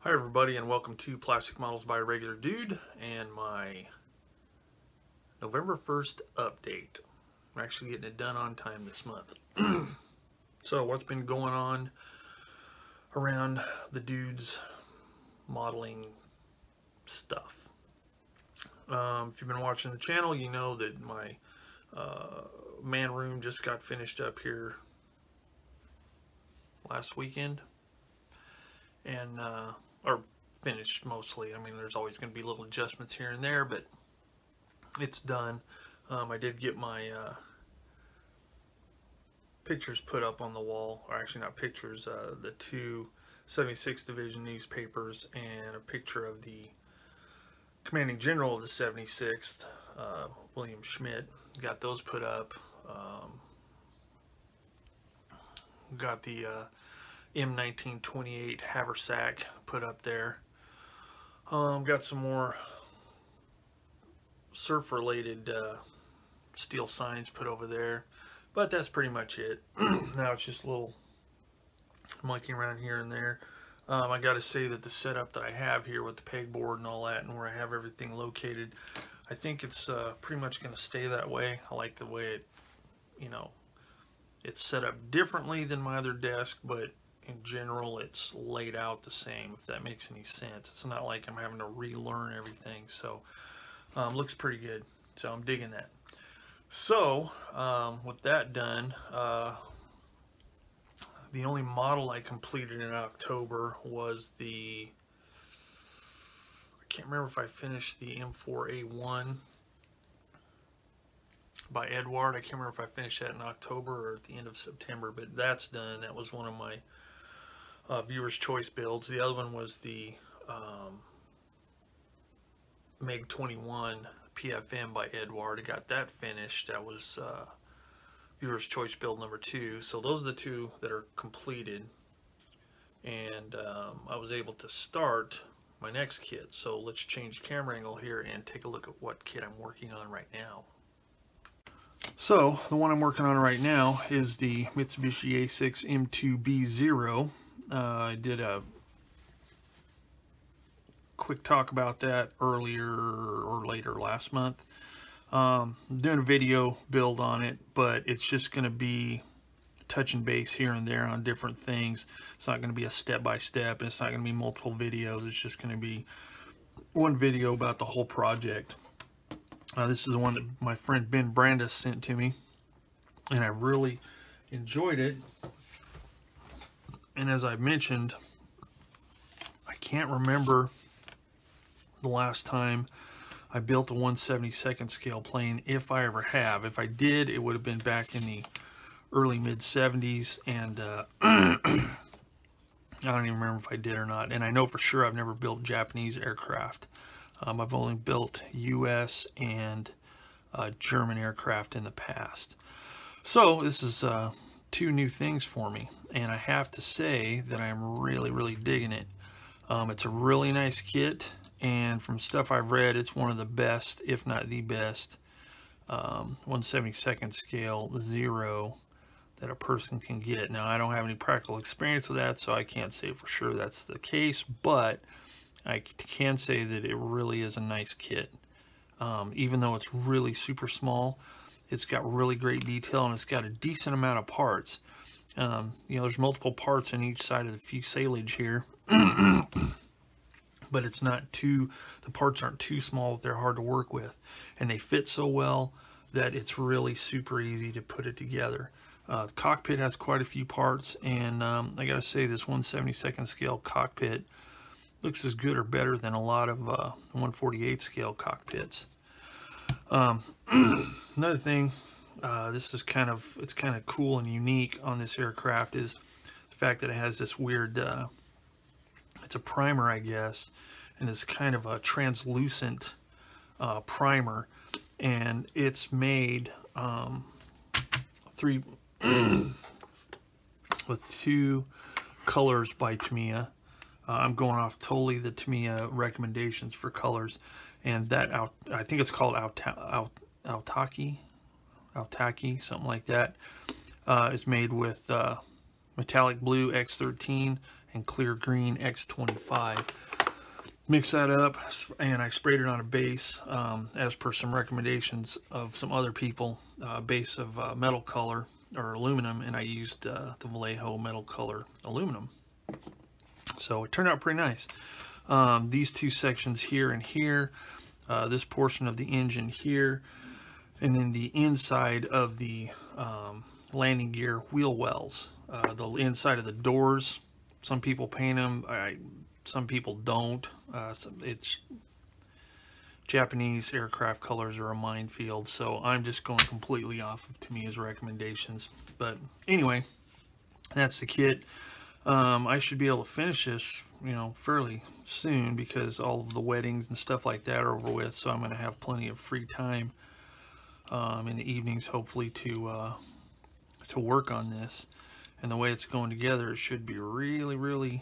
Hi everybody, and welcome to Plastic Models by a Regular Dude and my November 1st update. I'm actually getting it done on time this month. So what's been going on around the dude's modeling stuff? If you've been watching the channel, you know that my man room just got finished up here last weekend, and or finished mostly. I mean, there's always going to be little adjustments here and there, but it's done. I did get my pictures put up on the wall, or actually not pictures, the two 76th Division newspapers and a picture of the Commanding General of the 76th, William Schmidt. Got those put up. Got the M1928 haversack put up there. Got some more surf related steel signs put over there, but that's pretty much it. Now it's just a little monkeying around here and there. I gotta say that the setup that I have here with the pegboard and all that, and where I have everything located, I think it's pretty much gonna stay that way. I like the way it, it's set up differently than my other desk, but in general it's laid out the same, if that makes any sense. It's not like I'm having to relearn everything, so looks pretty good, so I'm digging that. So with that done, the only model I completed in October was the, I can't remember if I finished the M4A1 by Edward. I can't remember if I finished that in October or at the end of September, but that's done. That was one of my viewer's choice builds. The other one was the Meg 21 PFM by Edward. I got that finished. That was viewer's choice build number 2. So those are the two that are completed, and I was able to start my next kit. So let's change camera angle here and take a look at what kit I'm working on right now. So the one I'm working on right now is the Mitsubishi A6 M2B0. I did a quick talk about that earlier or later last month. I'm doing a video build on it, but it's just going to be touch and base here and there on different things. It's not going to be a step-by-step, and it's not going to be multiple videos. It's just going to be one video about the whole project. This is the one that my friend Ben Brandis sent to me, and I really enjoyed it. And as I mentioned, I can't remember the last time I built a 1/72nd scale plane, if I ever have. If I did, it would have been back in the early mid-70s, and I don't even remember if I did or not. And I know for sure I've never built Japanese aircraft. I've only built US and German aircraft in the past. So this is two new things for me, and I have to say that I'm really digging it. It's a really nice kit, and from stuff I've read, it's one of the best, if not the best, 1/72nd scale zero that a person can get. Now, I don't have any practical experience with that, so I can't say for sure that's the case, but I can say that it really is a nice kit. Even though it's really super small, it's got really great detail, and it's got a decent amount of parts. There's multiple parts on each side of the fuselage here, but it's not too, the parts aren't too small that they're hard to work with, and they fit so well that it's really super easy to put it together. The cockpit has quite a few parts, and I gotta say, this 1/72nd scale cockpit looks as good or better than a lot of 1/48 scale cockpits. Another thing, this is it's kind of cool and unique on this aircraft, is the fact that it has this weird, it's a primer, I guess, and it's kind of a translucent primer, and it's made with 2 colors by Tamiya. I'm going off totally the Tamiya recommendations for colors, and that I think it's called Aotaki, something like that. It's made with metallic blue X13 and clear green X25. Mix that up, and I sprayed it on a base as per some recommendations of some other people, base of metal color or aluminum, and I used the Vallejo metal color aluminum. So it turned out pretty nice. These two sections here and here, this portion of the engine here, and then the inside of the landing gear wheel wells, the inside of the doors. Some people paint them, some people don't. It's Japanese aircraft colors are a minefield, so I'm just going completely off of Tamiya's recommendations. But anyway, that's the kit. I should be able to finish this, you know, fairly soon, because all of the weddings and stuff like that are over with, so I'm going to have plenty of free time in the evenings, hopefully, to work on this. And the way it's going together, it should be really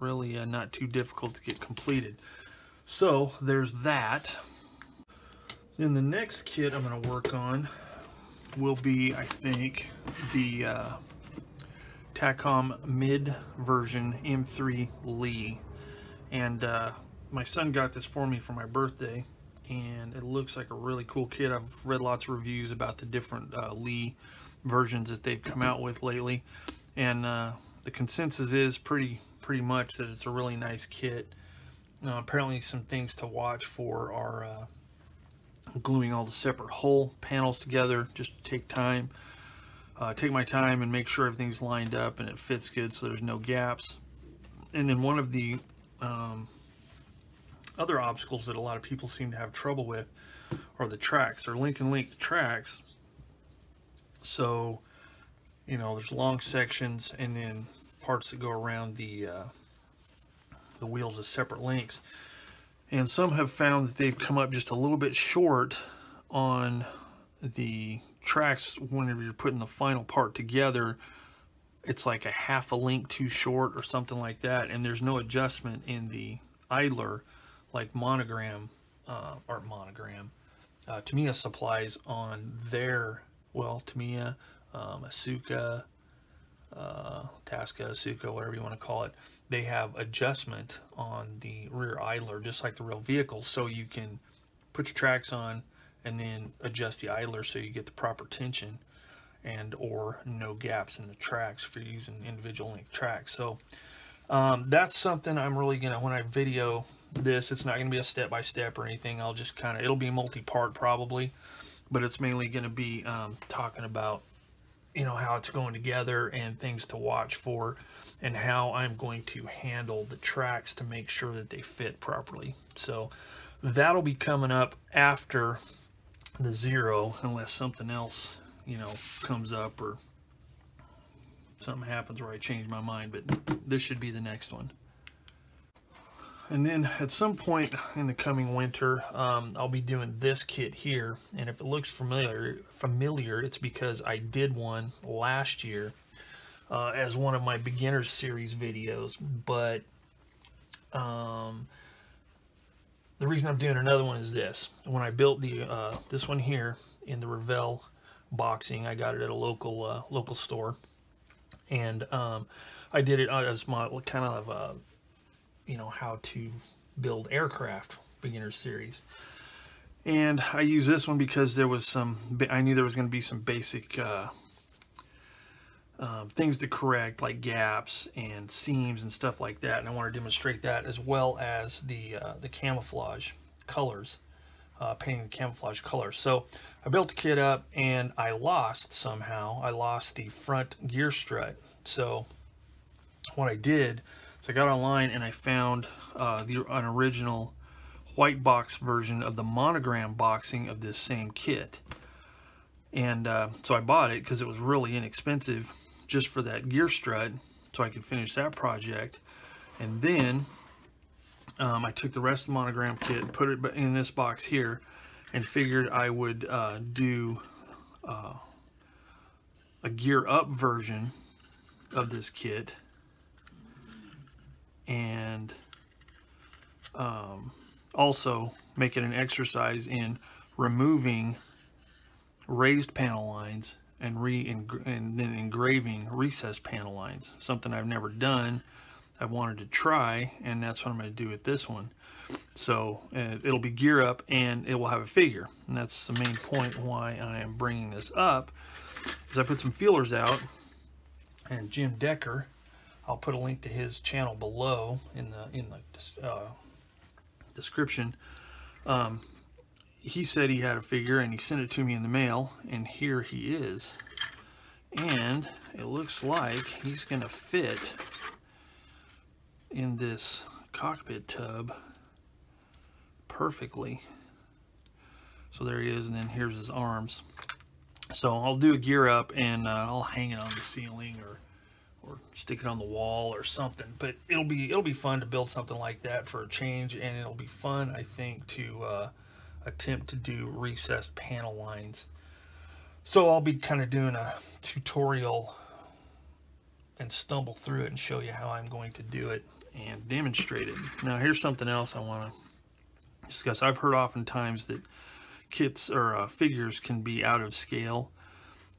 not too difficult to get completed. So there's that. Then the next kit I'm going to work on will be, I think, the TACOM mid version M3 Lee. And my son got this for me for my birthday, and it looks like a really cool kit. I've read lots of reviews about the different Lee versions that they've come out with lately, and the consensus is pretty much that it's a really nice kit. Apparently some things to watch for are gluing all the separate hull panels together. Just take time, take my time and make sure everything's lined up and it fits good so there's no gaps. And then one of the other obstacles that a lot of people seem to have trouble with are the tracks. They're link tracks. So, you know, there's long sections and then parts that go around the wheels as separate links. And some have found that they've come up just a little bit short on the tracks. Whenever you're putting the final part together, it's like a half a link too short or something like that, and there's no adjustment in the idler like Tamiya supplies on their, well, Tamiya, Asuka, Tasca, Asuka, whatever you want to call it, they have adjustment on the rear idler just like the real vehicle, so you can put your tracks on and then adjust the idler so you get the proper tension and or no gaps in the tracks if you're using individual link tracks. So that's something I'm really gonna, when I video this, it's not gonna be a step-by-step or anything. I'll just kind of, it'll be multi-part probably, but it's mainly gonna be talking about, you know, how it's going together and things to watch for, and how I'm going to handle the tracks to make sure that they fit properly. So that'll be coming up after the Zero, unless something else, you know, comes up or something happens where I change my mind, but this should be the next one. And then at some point in the coming winter, I'll be doing this kit here, and if it looks familiar, it's because I did one last year as one of my beginners series videos. But the reason I'm doing another one is this: when I built the this one here in the Revell boxing, I got it at a local store, and I did it as my kind of you know, how to build aircraft beginner series. And I use this one because there was some, I knew there was going to be some basic things to correct, like gaps and seams and stuff like that, and I want to demonstrate that, as well as the camouflage colors, painting the camouflage colors. So I built the kit up, and I lost the front gear strut. So what I did, so I got online and I found an original white box version of the monogram boxing of this same kit. And so I bought it because it was really inexpensive just for that gear strut, so I could finish that project. And then I took the rest of the monogram kit and put it in this box here, and figured I would do a gear up version of this kit, and also make it an exercise in removing raised panel lines and then engraving recessed panel lines. Something I've never done. I wanted to try, and that's what I'm going to do with this one. So it'll be gear up, and it will have a figure, and that's the main point why I am bringing this up. Is I put some feelers out, and Jim Decker, I'll put a link to his channel below in the description. He said he had a figure, and he sent it to me in the mail, and here he is. And it looks like he's going to fit in this cockpit tub perfectly. So there he is, and then here's his arms. So I'll do a gear up, and I'll hang it on the ceiling or stick it on the wall or something. But it'll be fun to build something like that for a change, and it'll be fun, I think, to attempt to do recessed panel lines. So I'll be kind of doing a tutorial and stumble through it and show you how I'm going to do it and demonstrate it. Now here's something else I want to discuss. I've heard oftentimes that kits or figures can be out of scale,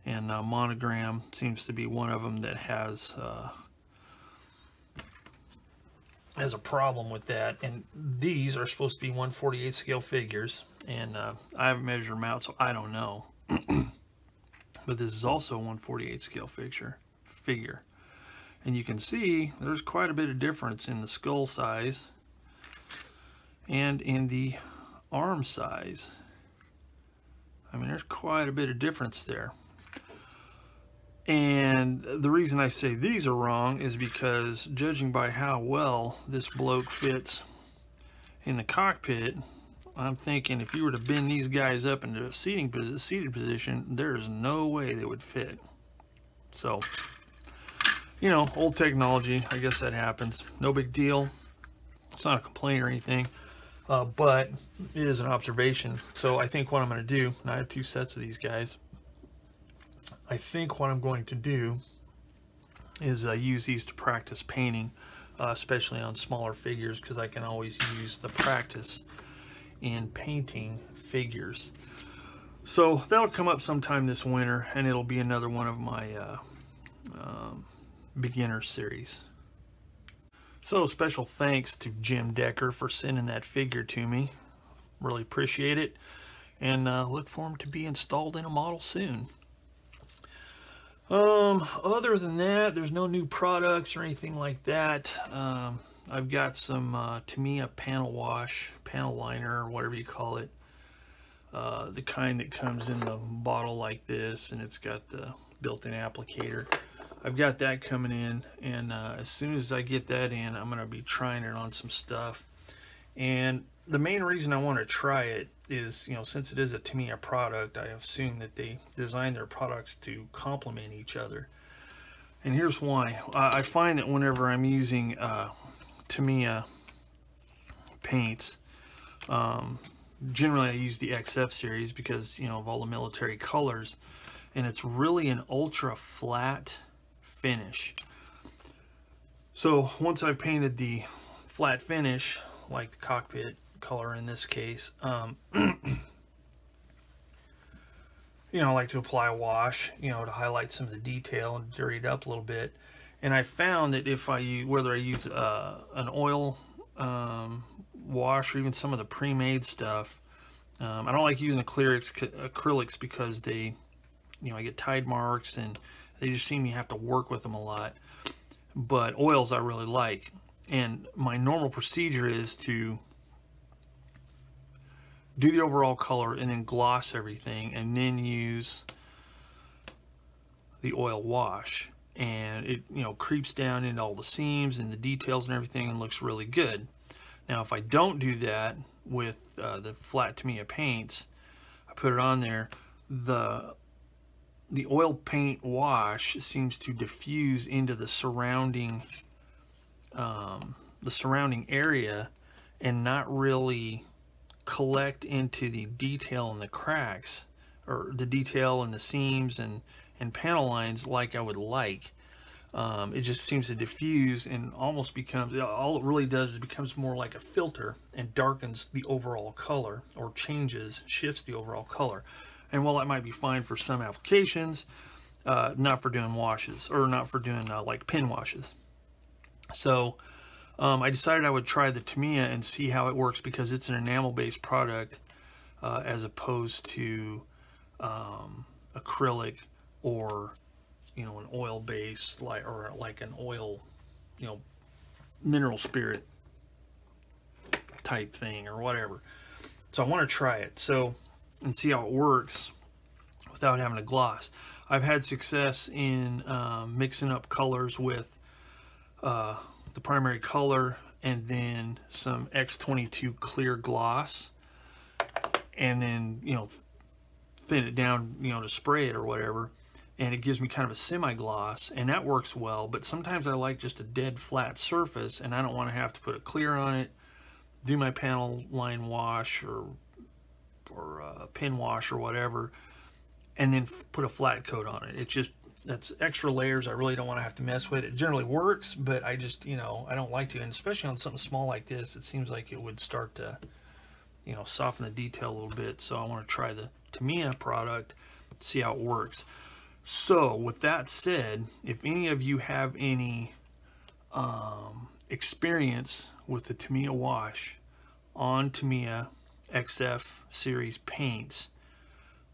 and Monogram seems to be one of them that has a problem with that. And these are supposed to be 1/48 scale figures, and I haven't measured them out, so I don't know. But this is also a 1/48 scale figure. And you can see there's quite a bit of difference in the skull size and in the arm size. I mean, there's quite a bit of difference there. And the reason I say these are wrong is because, judging by how well this bloke fits in the cockpit, I'm thinking if you were to bend these guys up into a seated position, there's no way they would fit. So, you know, old technology, I guess that happens. No big deal. It's not a complaint or anything, but it is an observation. So I think what I'm going to do, and I have 2 sets of these guys, I think what I'm going to do is use these to practice painting, especially on smaller figures, because I can always use the practice in painting figures. So that'll come up sometime this winter, and it'll be another one of my beginner series. So special thanks to Jim Decker for sending that figure to me. Really appreciate it, and look for him to be installed in a model soon. Other than that, there's no new products or anything like that. I've got some Tamiya panel wash, panel liner, or whatever you call it. The kind that comes in the bottle like this, and it's got the built-in applicator. I've got that coming in, and as soon as I get that in, I'm going to be trying it on some stuff. And the main reason I want to try it is, you know, since it is a Tamiya product, I assume that they design their products to complement each other. And here's why. I find that whenever I'm using Tamiya paints, generally I use the XF series because, you know, of all the military colors, and it's really an ultra flat finish. So once I've painted the flat finish, like the cockpit color in this case, you know, I like to apply a wash, you know, to highlight some of the detail and dirty it up a little bit. And I found that if I use, whether I use an oil wash or even some of the pre-made stuff, I don't like using acrylics because they, you know, I get tide marks and they just seem you have to work with them a lot. But oils I really like. And my normal procedure is to do the overall color and then gloss everything and then use the oil wash. And it, you know, creeps down into all the seams and the details and everything and looks really good. Now if I don't do that with the flat Tamiya paints, I put it on there, the oil paint wash seems to diffuse into the surrounding area and not really collect into the detail in the cracks or the detail in the seams and panel lines like I would like. It just seems to diffuse and almost becomes, all it really does is becomes more like a filter and darkens the overall color, or shifts the overall color. And while that might be fine for some applications, not for doing washes, or not for doing like pin washes. So I decided I would try the Tamiya and see how it works, because it's an enamel-based product as opposed to acrylic, or an oil-based, or like an oil, mineral spirit type thing or whatever. So I want to try it and see how it works without having a gloss. I've had success in mixing up colors with the primary color and then some X22 clear gloss, and then thin it down to spray it or whatever, and it gives me kind of a semi-gloss, and that works well. But sometimes I like just a dead flat surface, and I don't want to have to put a clear on it, do my panel line wash or pin wash or whatever, and then put a flat coat on it. It's just, that's extra layers I really don't want to have to mess with. It generally works, but I just, I don't like to, and especially on something small like this, it seems like it would start to, soften the detail a little bit. So I want to try the Tamiya product, see how it works. So with that said, if any of you have any experience with the Tamiya wash on Tamiya XF series paints,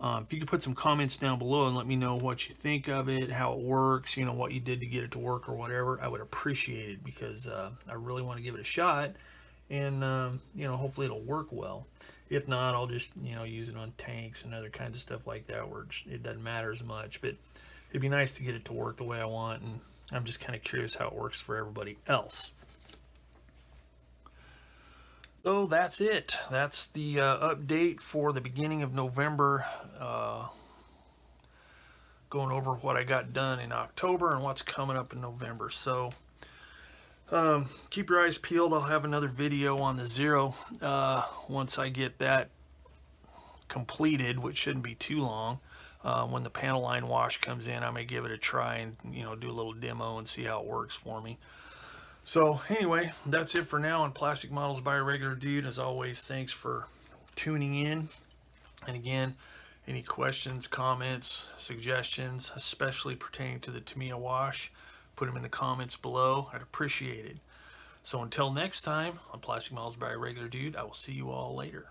if you could put some comments down below and let me know what you think of it, how it works, what you did to get it to work or whatever, I would appreciate it, because I really want to give it a shot, and hopefully it'll work well. If not, I'll just use it on tanks and other kinds of stuff like that, where it doesn't matter as much. But it'd be nice to get it to work the way I want, and I'm just kind of curious how it works for everybody else. So that's it. That's the update for the beginning of November. Going over what I got done in October and what's coming up in November. So keep your eyes peeled. I'll have another video on the Zero once I get that completed, which shouldn't be too long. When the panel line wash comes in, I may give it a try and do a little demo and see how it works for me. So anyway, that's it for now on Plastic Models by a Regular Dude. As always, thanks for tuning in. And again, any questions, comments, suggestions, especially pertaining to the Tamiya wash, put them in the comments below. I'd appreciate it. So until next time on Plastic Models by a Regular Dude, I will see you all later.